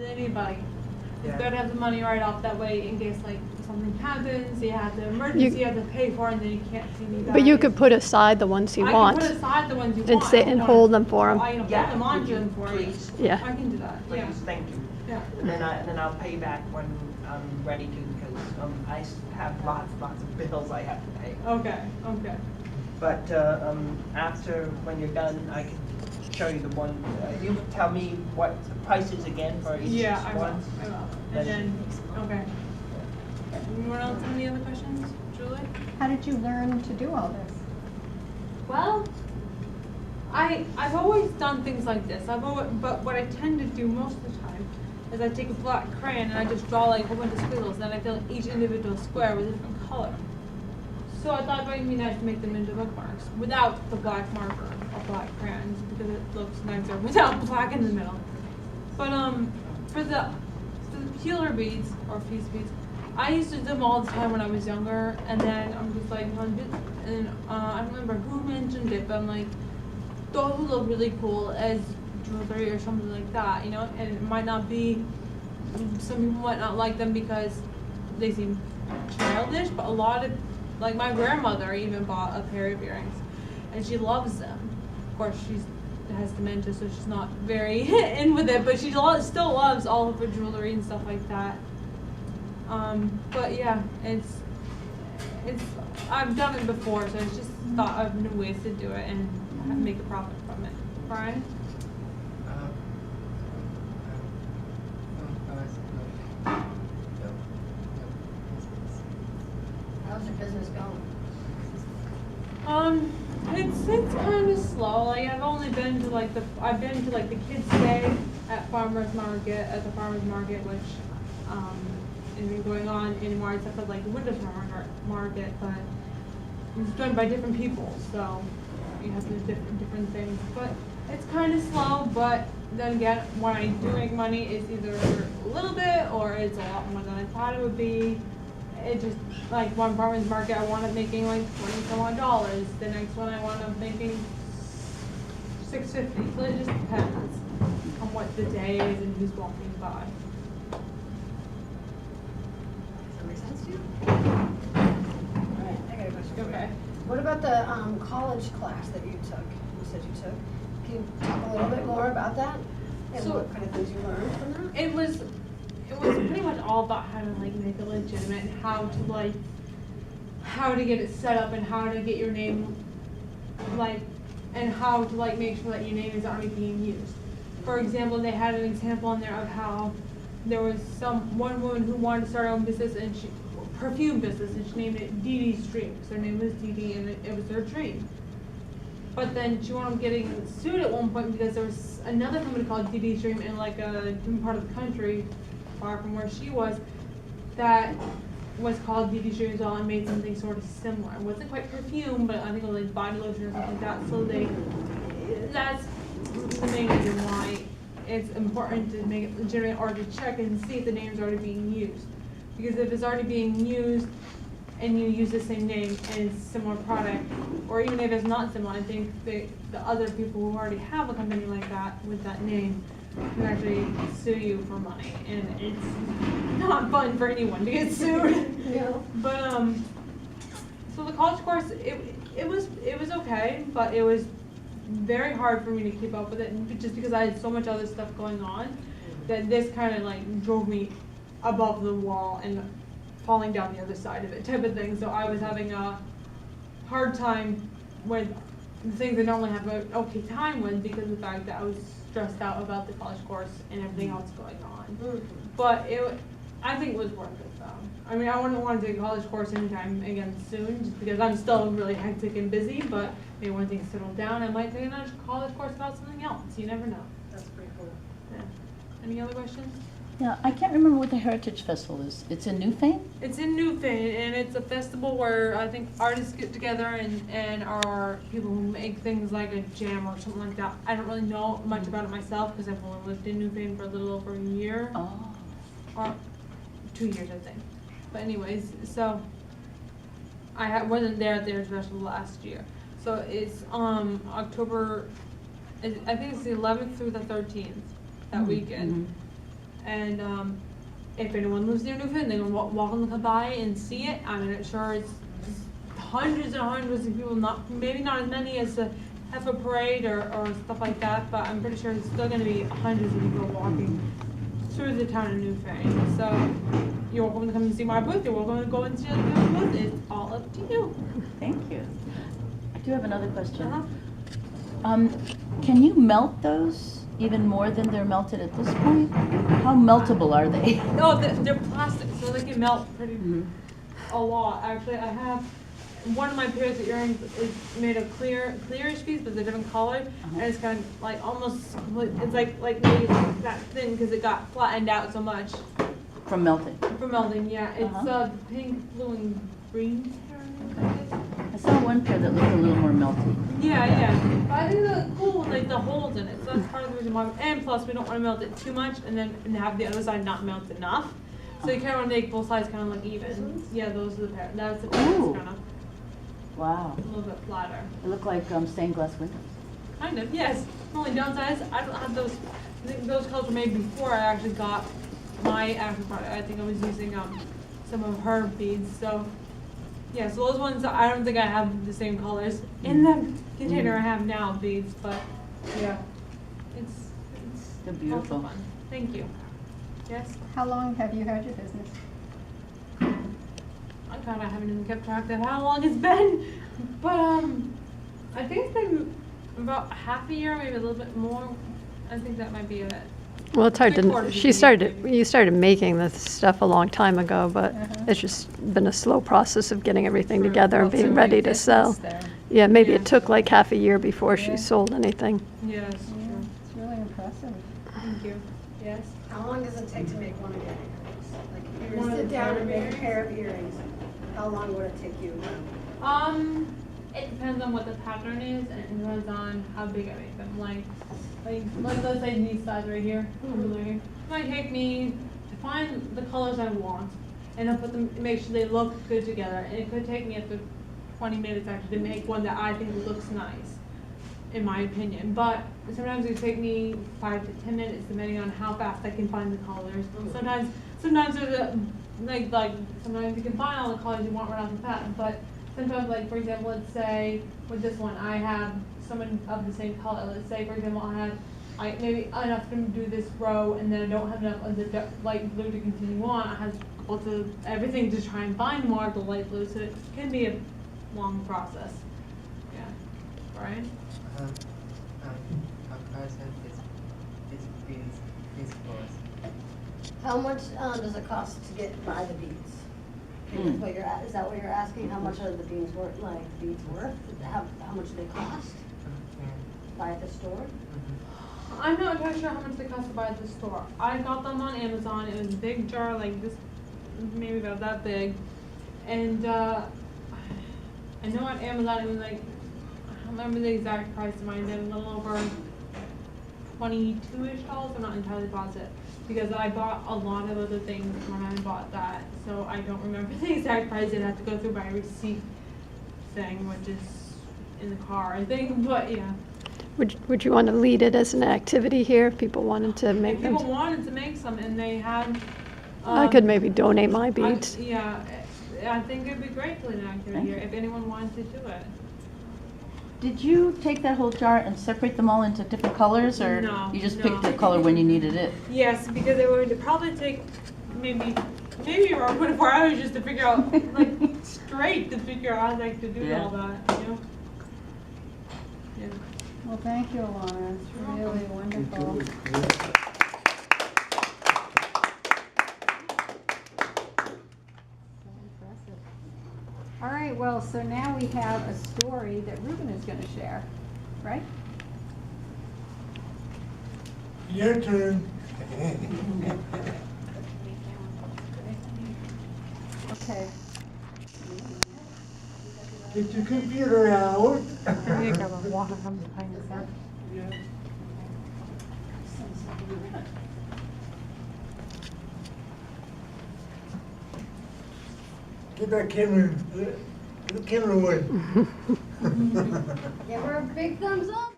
anybody. It's Yeah. better to have the money right off that way in case like something happens, you have the emergency, you have to pay for it, and then you can't see anybody. But you could put aside the ones you want. I can put aside the ones you and want. sit and hold them for 'em. I can Yeah, hold them on would to you them for you. please? Yeah. I can do that, yeah. Please, thank you. Yeah. And then I'll pay back when I'm ready to, because I have lots of bills I have to pay. Okay, okay. But after, when you're done, I can show you the one, you tell me what the price is again for each Yeah, I will, one. I will. And then, okay. Anyone else have any other questions? Julie? How did you learn to do all this? Well, I've always done things like this. But what I tend to do most of the time is I take a black crayon and I just draw like a bunch of squiggles, and I fill each individual square with a different color. So I thought it might be nice to make them into bookmarks without the black marker or black crayons, because it looks nicer without black in the middle. But for the peeler beads or feast beads, I used to do them all the time when I was younger, and then I'm just like, and I don't remember who mentioned it, but I'm like, those would look really cool as jewelry or something like that, you know. And it might not be, some people might not like them because they seem childish, but a lot of, like my grandmother even bought a pair of earrings, and she loves them. Of course, she has dementia, so she's not very in with it, but she still loves all of her jewelry and stuff like that. But yeah, it's I've done it before, so it's just thought of new ways to do it and make a profit from it. Brian? How's your business going? It's kind of slow. Like I've been to like the kids' day at the farmers market, which isn't going on anymore except for like the winter market, but it's done by different people, so you have to do different things. But it's kind of slow. But then again, when I do make money, it's either a little bit or it's a lot more than I thought it would be. It just, like one farmer's market I wound up making like $20-some-odd. The next one I wound up making $6.50. So it just depends on what the day is and who's walking by. Does that make sense to you? Alright, I got a question for you. Okay. What about the college class that you took? You said you took. Can you talk a little bit more about that? And So- what kind of things you learned from that? It was pretty much all about how to like make it legitimate and how to get it set up and how to get your name and how to like make sure that your name is already being used. For example, they had an example in there of how there was one woman who wanted to start her own business and perfume business, and she named it Dee Dee's Dream. So her name was Dee Dee, and it was her dream. But then she wound up getting sued at one point because there was another company called Dee Dee's Dream in like a different part of the country, far from where she was, that was called Dee Dee's Dream as well and made something sort of similar. It wasn't quite perfume, but I think it was like body lotion or something like that. So that's the main reason why it's important to make it legitimate or to check and see if the name's already being used. Because if it's already being used and you use the same name and it's a similar product, or even if it's not similar, I think the other people who already have a company like that with that name can actually sue you for money, and it's not fun for anyone to get sued. Yeah. But so the college course, it was okay, but it was very hard for me to keep up with it, just because I had so much other stuff going on that this kind of like drove me above the wall and falling down the other side of it type of thing. So I was having a hard time with the things I normally have an okay time with because of the fact that I was stressed out about the college course and everything else going on. Mm-hmm. But I think it was worth it though. I mean, I wouldn't want to take a college course anytime again soon, just because I'm still really hectic and busy, but maybe when things settle down, I might take another college course about something else. You never know. That's pretty cool. Yeah. Any other questions? Yeah, I can't remember what the Heritage Festival is. It's in Newfane? It's in Newfane, and it's a festival where I think artists get together and are people who make things like a jam or something like that. I don't really know much about it myself because I've only lived in Newfane for a little over a year. Oh. Or 2 years, I think. But anyways, so I wasn't there at the Heritage Festival last year. So it's October, I think it's the 11th through the 13th, that weekend. And if anyone lives near Newfane, they can walk on the by and see it. I mean, sure, it's hundreds and hundreds of people, maybe not as many as the Heifer Parade or stuff like that, but I'm pretty sure it's still going to be hundreds of people walking through the town of Newfane. So you're welcome to come and see my booth. You're welcome to go and see other people's booth. It's all up to you. Thank you. I do have another question. Uh-huh. Can you melt those even more than they're melted at this point? How meltable are they? No, they're plastic, so they can melt pretty a lot. Actually, I have one of my pairs of earrings is made of clearish piece, but they're different color, and it's kind of like almost it's like maybe that thin because it got flattened out so much From melting? from melting. Yeah, it's pink, blue, and green. I saw one pair that looked a little more melty. Yeah. But I think they're cool with like the holes in it, so that's part of the reason why. And plus, we don't want to melt it too much, and then have the other side not melt enough. So you kind of want to make both sides kind of look even. Yeah, those are the pair. That's the pair that's Ooh. kind of Wow. a little bit flatter. They look like stained glass windows. Kind of, yes. Only downside is I don't have those. I think those colors were made before I actually got my actual product. I think I was using some of her beads. So yeah, so those ones I don't think I have the same colors in the container I have now beads, but yeah, it's They're lots of beautiful. fun. Thank you. Yes. How long have you had your business? I kind of haven't even kept track of how long it's been, but I think it's been about half a year, maybe a little bit more. I think that might be it. Well, it's hard 3/4 to, of you the year, maybe. started making this stuff a long time ago, but it's just been a slow process of getting everything True. together and Well, it's a being big ready to sell. business there. Yeah, maybe Yeah. it took like half a year before she Yeah. sold anything. Yes. Yeah, True. it's really impressive. Thank you. Yes. How long does it take to make one of your earrings? Like if you One were of to sit the down pair and of make a earrings? pair of earrings, how long would it take you? It depends on what the pattern is, and it depends on how big I make them. Like let's say these sides right here, it might take me to find the colors I want, and then put them, make sure they look good together. And it could take me up to 20 minutes actually to make one that I think looks nice, in my opinion. But sometimes it take me 5 to 10 minutes, depending on how fast I can find the colors. Sometimes there's a like sometimes you can find all the colors you want right off the bat, but sometimes, like for example, let's say with this one I have someone of the same color. Let's say for example I maybe enough to do this row, and then I don't have enough of the light blue to continue on. I have lots of everything to try and find more of the light blue, so it can be a long process. Yeah, Brian. A person is course. How much does it cost to buy the beads? Is what you're is that what you're asking? How much are the beads worth? How much do they cost? Buy at the store? I'm not entirely sure how much they cost to buy at the store. I got them on Amazon. It was a big jar, like this, maybe about that big. And I know on Amazon it was like, I don't remember the exact price of mine, then a little over $22-ish. I'm not entirely positive, because I bought a lot of other things when I bought that. So I don't remember the exact price. I'd have to go through my receipt thing, which is in the car, I think, but yeah. Would you want to lead it as an activity here if people wanted to make If them? people wanted to make some and they had. I could maybe donate my beads. Yeah, I think it'd be great to lead an activity here if anyone wanted to do it. Did you take that whole jar and separate them all into different colors, or No, you just no. picked the color when you needed it? Yes, because it would probably take maybe around 24 hours just to figure out, like, straight to figure out like to do Yeah. all that, you know? Yeah. Well, thank you, Alana. It's really wonderful. So impressive. All right, well, so now we have a story that Ruben is going to share, right? Your turn. Okay. Get your computer out. Get that camera, get the camera away. Give her a big thumbs up.